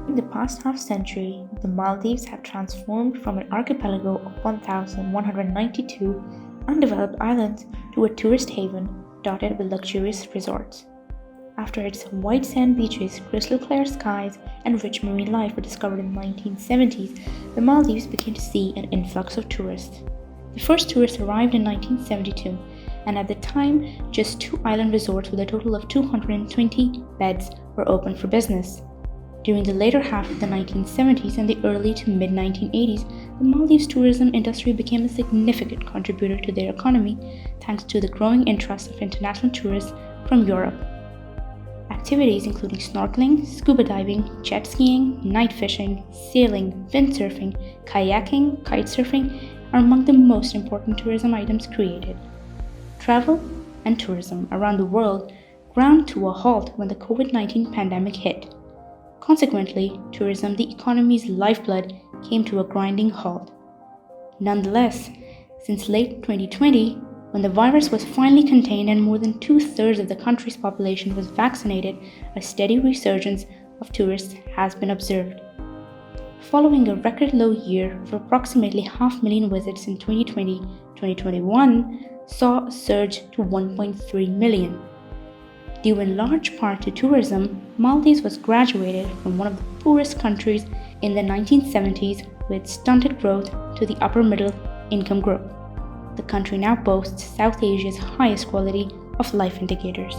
In the past half century, the Maldives have transformed from an archipelago of 1,192 undeveloped islands to a tourist haven dotted with luxurious resorts. After its white sand beaches, crystal clear skies, and rich marine life were discovered in the 1970s, the Maldives began to see an influx of tourists. The first tourists arrived in 1972, and at the time, just two island resorts with a total of 220 beds were open for business. During the later half of the 1970s and the early to mid 1980s, the Maldives tourism industry became a significant contributor to their economy thanks to the growing interest of international tourists from Europe. Activities including snorkeling, scuba diving, jet skiing, night fishing, sailing, windsurfing, kayaking, kitesurfing are among the most important tourism items created. Travel and tourism around the world ground to a halt when the COVID-19 pandemic hit. Consequently, tourism, the economy's lifeblood, came to a grinding halt. Nonetheless, since late 2020, when the virus was finally contained and more than two-thirds of the country's population was vaccinated, a steady resurgence of tourists has been observed. Following a record low year of approximately 500,000 visits in 2020, 2021 saw a surge to 1.3 million. Due in large part to tourism, Maldives was graduated from one of the poorest countries in the 1970s with stunted growth to the upper middle income group. The country now boasts South Asia's highest quality of life indicators.